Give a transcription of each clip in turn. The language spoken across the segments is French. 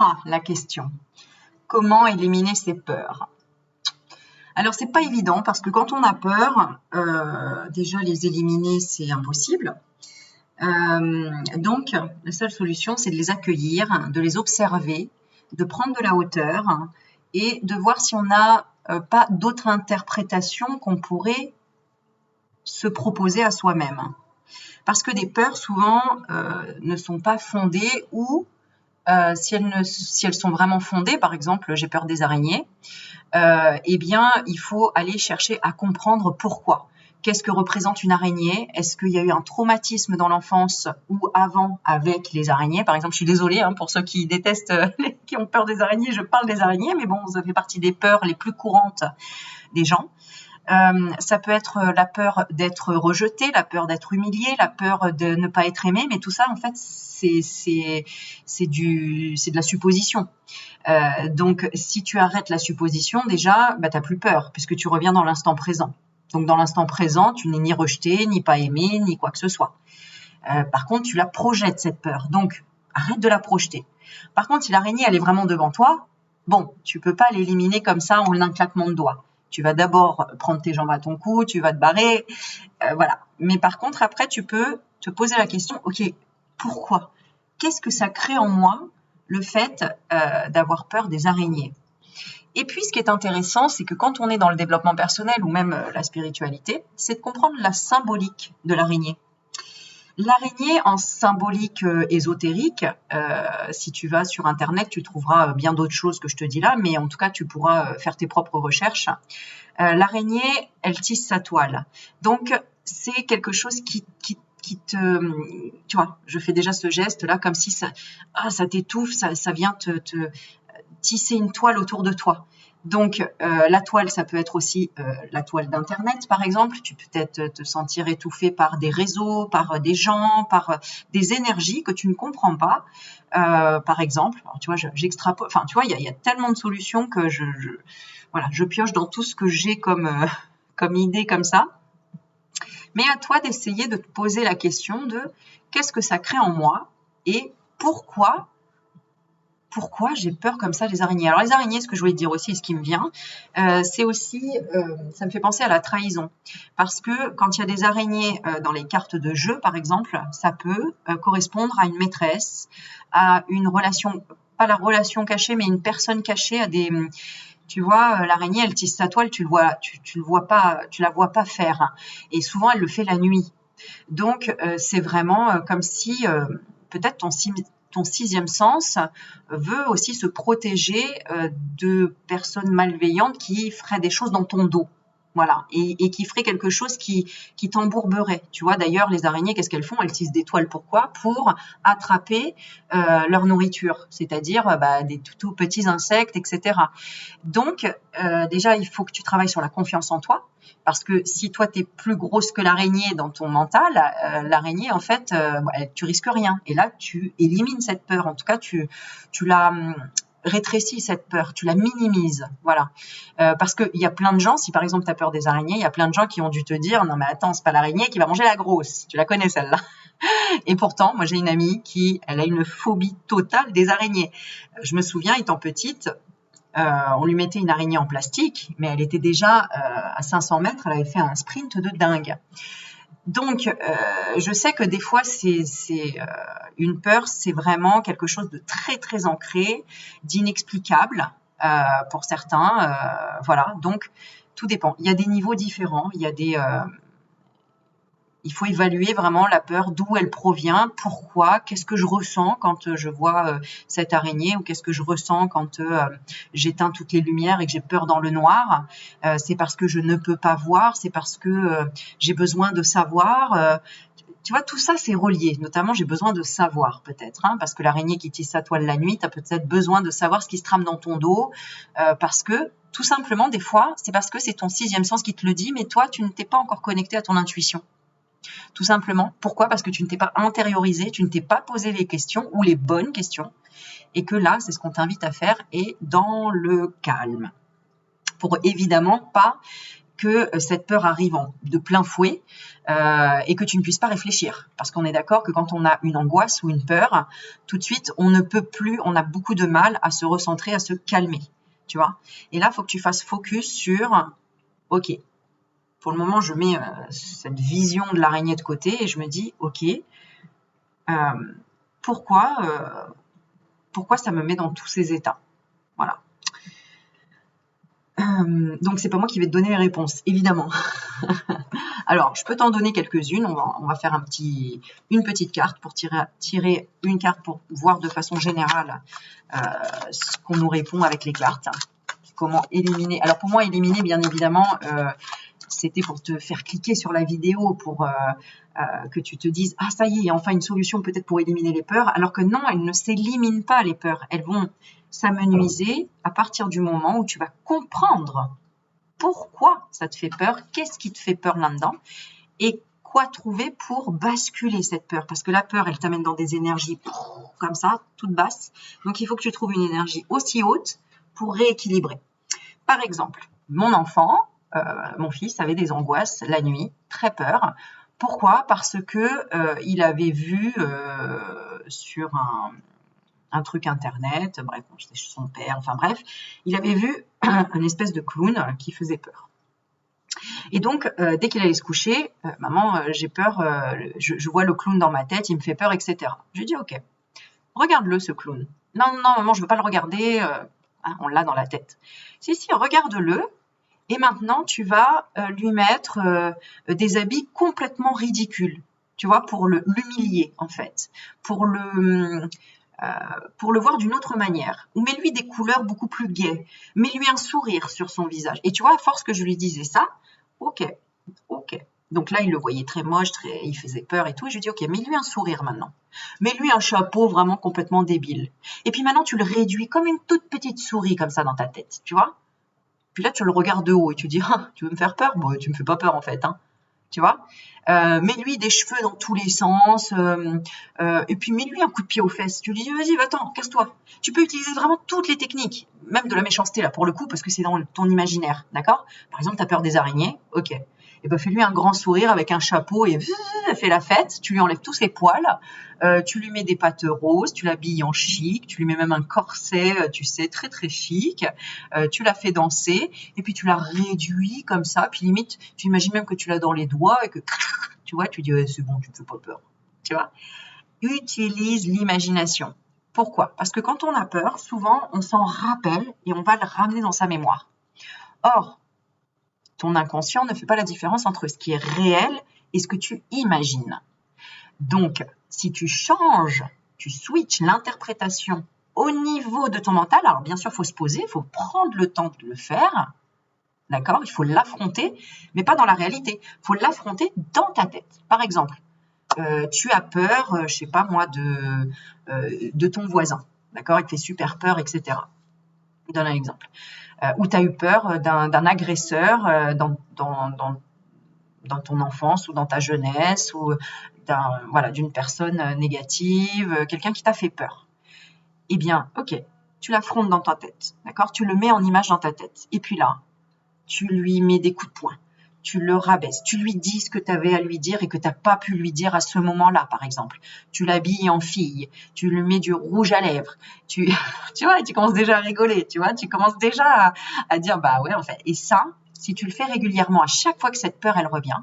Ah, la question. Comment éliminer ses peurs? Alors, c'est pas évident parce que quand on a peur, déjà les éliminer, c'est impossible. Donc, la seule solution, c'est de les accueillir, de les observer, de prendre de la hauteur et de voir si on n'a pas d'autres interprétations qu'on pourrait se proposer à soi-même. Parce que des peurs, souvent, ne sont pas fondées ou si elles sont vraiment fondées, par exemple, j'ai peur des araignées, eh bien, il faut aller chercher à comprendre pourquoi. Qu'est-ce que représente une araignée? Est-ce qu'il y a eu un traumatisme dans l'enfance ou avant avec les araignées? Par exemple, je suis désolée pour ceux qui détestent, qui ont peur des araignées, je parle des araignées, mais bon, ça fait partie des peurs les plus courantes des gens. Ça peut être la peur d'être rejeté, la peur d'être humilié, la peur de ne pas être aimé, mais tout ça, en fait, c'est de la supposition. Donc, si tu arrêtes la supposition, déjà, tu n'as plus peur, puisque tu reviens dans l'instant présent. Donc, dans l'instant présent, tu n'es ni rejeté, ni pas aimé, ni quoi que ce soit. Par contre, tu la projettes, cette peur. Donc, arrête de la projeter. Par contre, si l'araignée, elle est vraiment devant toi, bon, tu peux pas l'éliminer comme ça en un claquement de doigts. Tu vas d'abord prendre tes jambes à ton cou, tu vas te barrer, voilà. Mais par contre, après, tu peux te poser la question, ok, pourquoi? Qu'est-ce que ça crée en moi, le fait d'avoir peur des araignées? Et puis, ce qui est intéressant, c'est que quand on est dans le développement personnel ou même la spiritualité, c'est de comprendre la symbolique de l'araignée. L'araignée en symbolique ésotérique, si tu vas sur Internet, tu trouveras bien d'autres choses que je te dis là, mais en tout cas, tu pourras faire tes propres recherches. L'araignée, elle tisse sa toile. Donc, c'est quelque chose qui te... Tu vois, je fais déjà ce geste-là comme si ça t'étouffe, ça vient te tisser une toile autour de toi. Donc, la toile, ça peut être aussi la toile d'Internet, par exemple. Tu peux peut-être te sentir étouffé par des réseaux, par des gens, par des énergies que tu ne comprends pas, par exemple. Alors, tu vois, j'extrapole. Enfin, tu vois, il y a tellement de solutions que je pioche dans tout ce que j'ai comme idée comme ça. Mais à toi d'essayer de te poser la question de qu'est-ce que ça crée en moi et pourquoi j'ai peur comme ça des araignées. Alors les araignées, ce que je voulais te dire aussi, ce qui me vient, c'est aussi, ça me fait penser à la trahison. Parce que quand il y a des araignées dans les cartes de jeu, par exemple, ça peut correspondre à une maîtresse, à une relation, pas la relation cachée, mais une personne cachée, à des... Tu vois, l'araignée, elle tisse sa toile, tu la vois pas faire. Et souvent, elle le fait la nuit. Donc, c'est vraiment comme si peut-être ton sixième sens veut aussi se protéger de personnes malveillantes qui feraient des choses dans ton dos. Voilà, et qui feraient quelque chose qui t'embourberait. Tu vois, d'ailleurs, les araignées, qu'est-ce qu'elles font? Elles tissent des toiles. Pourquoi? Pour attraper leur nourriture, c'est-à-dire des tout petits insectes, etc. Donc, déjà, il faut que tu travailles sur la confiance en toi. Parce que si toi, tu es plus grosse que l'araignée dans ton mental, l'araignée, en fait, tu risques rien. Et là, tu élimines cette peur. En tout cas, tu la rétrécis, cette peur. Tu la minimises. Voilà. Parce qu'il y a plein de gens, si par exemple, tu as peur des araignées, il y a plein de gens qui ont dû te dire « Non, mais attends, c'est pas l'araignée qui va manger la grosse. » Tu la connais, celle-là. Et pourtant, moi, j'ai une amie elle a une phobie totale des araignées. Je me souviens, étant petite, on lui mettait une araignée en plastique, mais elle était déjà à 500 mètres, elle avait fait un sprint de dingue. Donc, je sais que des fois, une peur, c'est vraiment quelque chose de très, très ancré, d'inexplicable pour certains. Voilà, donc tout dépend. Il y a des niveaux différents, il faut évaluer vraiment la peur, d'où elle provient, pourquoi, qu'est-ce que je ressens quand je vois cette araignée ou qu'est-ce que je ressens quand j'éteins toutes les lumières et que j'ai peur dans le noir. C'est parce que je ne peux pas voir, c'est parce que j'ai besoin de savoir. Tu vois, tout ça, c'est relié. Notamment, j'ai besoin de savoir peut-être, parce que l'araignée qui tisse sa toile la nuit, tu as peut-être besoin de savoir ce qui se trame dans ton dos, parce que tout simplement, des fois, c'est parce que c'est ton sixième sens qui te le dit, mais toi, tu ne t'es pas encore connecté à ton intuition. Tout simplement. Pourquoi? Parce que tu ne t'es pas intériorisé, tu ne t'es pas posé les questions ou les bonnes questions. Et que là, c'est ce qu'on t'invite à faire et dans le calme. Pour évidemment pas que cette peur arrive de plein fouet et que tu ne puisses pas réfléchir. Parce qu'on est d'accord que quand on a une angoisse ou une peur, tout de suite, on ne peut plus, on a beaucoup de mal à se recentrer, à se calmer, tu vois. Et là, il faut que tu fasses focus sur, ok, pour le moment, je mets cette vision de l'araignée de côté et je me dis, ok, pourquoi ça me met dans tous ces états? Voilà. Donc, c'est pas moi qui vais te donner les réponses, évidemment. Alors, je peux t'en donner quelques-unes. On va faire une petite carte pour tirer une carte pour voir de façon générale ce qu'on nous répond avec les cartes. Comment éliminer. Alors, pour moi, éliminer, bien évidemment, c'était pour te faire cliquer sur la vidéo pour que tu te dises « Ah, ça y est, il y a enfin une solution peut-être pour éliminer les peurs », alors que non, elles ne s'éliminent pas, les peurs. Elles vont s'amenuiser à partir du moment où tu vas comprendre pourquoi ça te fait peur, qu'est-ce qui te fait peur là-dedans et quoi trouver pour basculer cette peur. Parce que la peur, elle t'amène dans des énergies comme ça, toutes basses. Donc, il faut que tu trouves une énergie aussi haute pour rééquilibrer. Par exemple, mon enfant, mon fils avait des angoisses la nuit, très peur. Pourquoi? Parce que il avait vu sur un truc internet, bref, j'étais chez son père, enfin bref, il avait vu un espèce de clown qui faisait peur. Et donc, dès qu'il allait se coucher, maman, j'ai peur, je vois le clown dans ma tête, il me fait peur, etc. Je lui dis, ok, regarde-le ce clown. Non, non, maman, je veux pas le regarder, hein, on l'a dans la tête. Si, regarde-le, et maintenant, tu vas lui mettre des habits complètement ridicules, tu vois, pour l'humilier, en fait, pour le voir d'une autre manière. Ou mets-lui des couleurs beaucoup plus gaies. Mets-lui un sourire sur son visage. Et tu vois, à force que je lui disais ça, ok. Donc là, il le voyait très moche, il faisait peur et tout. Et je lui dis, ok, mets-lui un sourire maintenant. Mets-lui un chapeau vraiment complètement débile. Et puis maintenant, tu le réduis comme une toute petite souris comme ça dans ta tête, tu vois. Puis là, tu le regardes de haut et tu dis, ah, tu veux me faire peur? Bon, tu me fais pas peur en fait, hein. Tu vois, mets-lui des cheveux dans tous les sens, et puis mets-lui un coup de pied aux fesses. Tu lui dis, vas-y, va-t'en, casse-toi. Tu peux utiliser vraiment toutes les techniques, même de la méchanceté là pour le coup, parce que c'est dans ton imaginaire, d'accord? Par exemple, tu as peur des araignées, ok. Et ben fais-lui un grand sourire avec un chapeau et fais la fête. Tu lui enlèves tous ses poils, tu lui mets des pattes roses, tu l'habilles en chic, tu lui mets même un corset, tu sais, très très chic. Tu la fais danser et puis tu la réduis comme ça. Puis limite, tu imagines même que tu l'as dans les doigts et que tu vois, tu dis c'est bon, tu ne fais pas peur. Tu vois, utilise l'imagination. Pourquoi? Parce que quand on a peur, souvent on s'en rappelle et on va le ramener dans sa mémoire. Or, ton inconscient ne fait pas la différence entre ce qui est réel et ce que tu imagines. Donc, si tu changes, tu switches l'interprétation au niveau de ton mental, alors bien sûr, il faut se poser, il faut prendre le temps de le faire, d'accord? Il faut l'affronter, mais pas dans la réalité. Il faut l'affronter dans ta tête. Par exemple, tu as peur, je ne sais pas moi, de ton voisin, d'accord? Il te fait super peur, etc. Je vous donne un exemple. Ou tu as eu peur d'un agresseur dans ton enfance ou dans ta jeunesse ou d'une personne négative, quelqu'un qui t'a fait peur. Eh bien, ok, tu l'affrontes dans ta tête, d'accord? Tu le mets en image dans ta tête. Et puis là, tu lui mets des coups de poing, tu le rabaisses, tu lui dis ce que tu avais à lui dire et que tu n'as pas pu lui dire à ce moment-là, par exemple. Tu l'habilles en fille, tu lui mets du rouge à lèvres, tu vois, tu commences déjà à rigoler, tu vois, tu commences déjà à dire, bah ouais, en fait. Et ça, si tu le fais régulièrement, à chaque fois que cette peur, elle revient,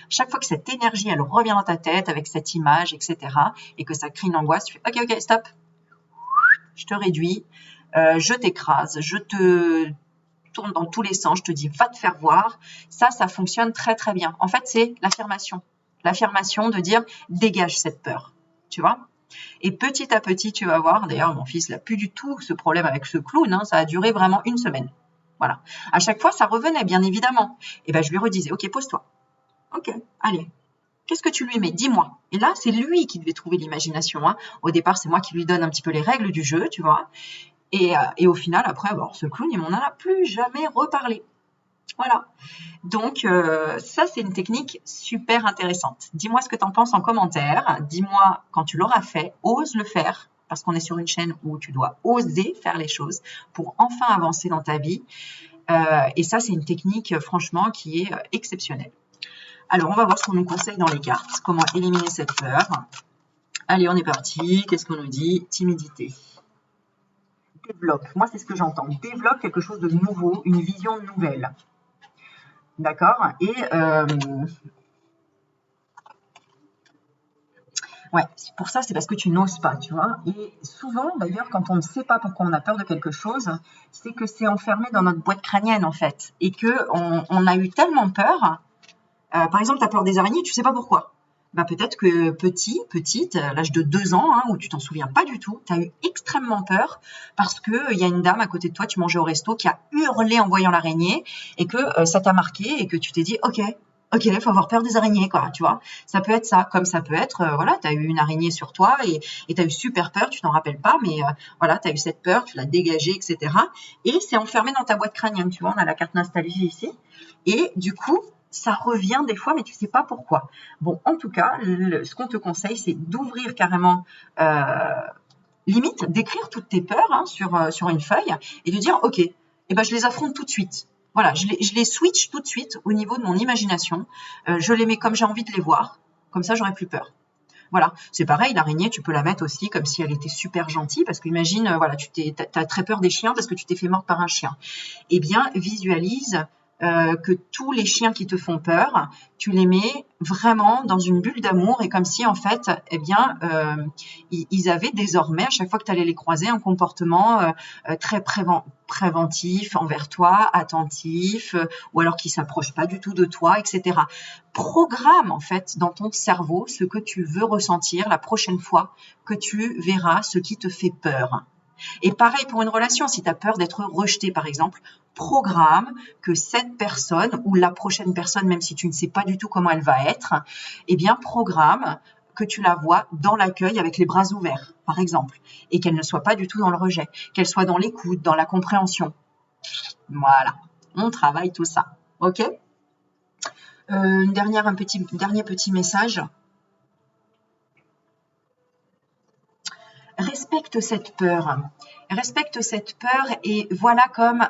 chaque fois que cette énergie, elle revient dans ta tête avec cette image, etc., et que ça crée une angoisse, tu fais, ok, stop, je te réduis, je t'écrase, je te tourne dans tous les sens, je te dis va te faire voir, ça fonctionne très très bien. En fait, c'est l'affirmation de dire dégage cette peur, tu vois. Et petit à petit, tu vas voir, d'ailleurs mon fils n'a plus du tout ce problème avec ce clown, hein, ça a duré vraiment 1 semaine. Voilà. À chaque fois, ça revenait, bien évidemment. Et ben je lui redisais, ok, pose-toi. Ok, allez. Qu'est-ce que tu lui mets? Dis-moi. Et là, c'est lui qui devait trouver l'imagination, hein. Au départ, c'est moi qui lui donne un petit peu les règles du jeu, tu vois. Et au final, après, ce clown, il m'en a plus jamais reparlé. Voilà. Donc, ça, c'est une technique super intéressante. Dis-moi ce que tu en penses en commentaire. Dis-moi quand tu l'auras fait. Ose le faire, parce qu'on est sur une chaîne où tu dois oser faire les choses pour enfin avancer dans ta vie. Et ça, c'est une technique, franchement, qui est exceptionnelle. Alors, on va voir ce qu'on nous conseille dans les cartes. Comment éliminer cette peur. Allez, on est parti. Qu'est-ce qu'on nous dit? Timidité. Développe. Moi, c'est ce que j'entends. Développe quelque chose de nouveau, une vision nouvelle. D'accord? Et ouais, pour ça, c'est parce que tu n'oses pas, tu vois. Et souvent, d'ailleurs, quand on ne sait pas pourquoi on a peur de quelque chose, c'est que c'est enfermé dans notre boîte crânienne, en fait. Et qu'on a eu tellement peur. Par exemple, tu as peur des araignées, tu ne sais pas pourquoi. Bah, peut-être que petite, à l'âge de 2 ans, hein, où tu t'en souviens pas du tout, tu as eu extrêmement peur parce qu'il y a une dame à côté de toi, tu mangeais au resto, qui a hurlé en voyant l'araignée et que ça t'a marqué et que tu t'es dit « Ok, il faut avoir peur des araignées, quoi, tu vois. Ça peut être ça, comme ça peut être, voilà, tu as eu une araignée sur toi et tu as eu super peur, tu t'en rappelles pas, mais voilà, tu as eu cette peur, tu l'as dégagée, etc. Et c'est enfermé dans ta boîte crânienne, tu vois, on a la carte nostalgie ici. Et du coup, ça revient des fois, mais tu ne sais pas pourquoi. Bon, en tout cas, ce qu'on te conseille, c'est d'ouvrir carrément, limite, d'écrire toutes tes peurs hein, sur une feuille et de dire, OK, eh ben, je les affronte tout de suite. Voilà, je les switch tout de suite au niveau de mon imagination. Je les mets comme j'ai envie de les voir. Comme ça, j'aurai plus peur. Voilà, c'est pareil, l'araignée, tu peux la mettre aussi comme si elle était super gentille, parce qu'imagine, voilà, tu as très peur des chiens parce que tu t'es fait mordre par un chien. Eh bien, visualise que tous les chiens qui te font peur, tu les mets vraiment dans une bulle d'amour et comme si en fait, eh bien, ils avaient désormais, à chaque fois que tu allais les croiser, un comportement très préventif envers toi, attentif, ou alors qui s'approche pas du tout de toi, etc. Programme en fait dans ton cerveau ce que tu veux ressentir la prochaine fois que tu verras ce qui te fait peur. Et pareil pour une relation, si tu as peur d'être rejeté par exemple, programme que cette personne ou la prochaine personne, même si tu ne sais pas du tout comment elle va être, eh bien programme que tu la vois dans l'accueil avec les bras ouverts, par exemple, et qu'elle ne soit pas du tout dans le rejet, qu'elle soit dans l'écoute, dans la compréhension. Voilà, on travaille tout ça, ok ? Un dernier petit message. Respecte cette peur. Respecte cette peur et voilà comme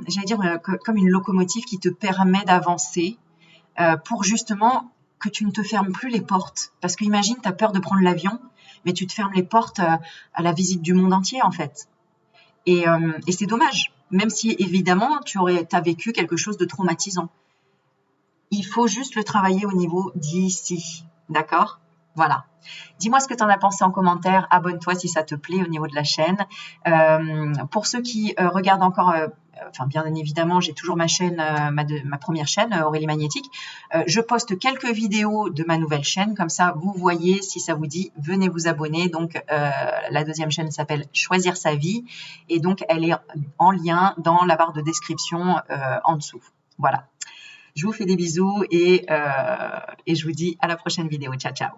j'allais dire, comme une locomotive qui te permet d'avancer pour justement que tu ne te fermes plus les portes. Parce que imagine, tu as peur de prendre l'avion, mais tu te fermes les portes à la visite du monde entier en fait. Et c'est dommage, même si évidemment tu as vécu quelque chose de traumatisant. Il faut juste le travailler au niveau d'ici, d'accord ? Voilà. Dis-moi ce que tu en as pensé en commentaire. Abonne-toi si ça te plaît au niveau de la chaîne. Pour ceux qui regardent encore, enfin bien évidemment, j'ai toujours ma chaîne, ma première chaîne, Aurélie Magnétique. Je poste quelques vidéos de ma nouvelle chaîne. Comme ça, vous voyez, si ça vous dit, venez vous abonner. Donc, la deuxième chaîne s'appelle Choisir sa vie. Et donc, elle est en lien dans la barre de description en dessous. Voilà. Je vous fais des bisous et je vous dis à la prochaine vidéo. Ciao, ciao.